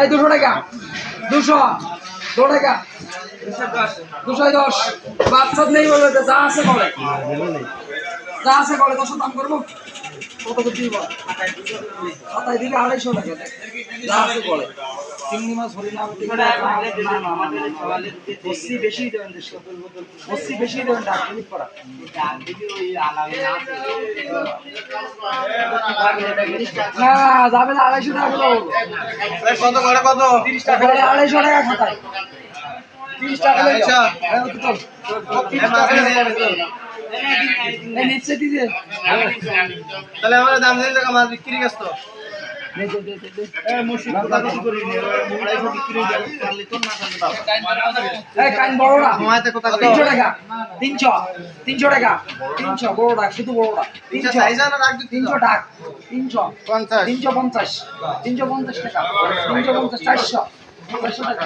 এই 200 টাকা 200 টাকা 210 বাচ্চা নেই বলে যা আছে বলে যা আছে বলে 10 দাম করবো কত করে দিব 27 দিলে 250 টাকা যা আছে বলে চিংড়ি মাছ হরি না বসি বেশি দেবেন বসি বেশি দেবেন ডাক ক্লিক করা না যাবে না 250 টাকা কিলো কত করে কত 30 টাকা 250 টাকা খাতায় 30 টাকা লই যাও এই নিচে দিতে তাহলে আমরা দাম দিন টাকা মাছ বিক্রি করছ তো এই মুশিদ কথা কিছু করি নি 250 বিক্রি হয়ে যাবে পারলে তো না পারলে এই কান বড়রা সময়তে কত 300 টাকা 300 টাকা 300 বড়টা শুধু বড়টা 300 সাইজ না রাখ 300 টাকা 300 350 টাকা 350 400 400 টাকা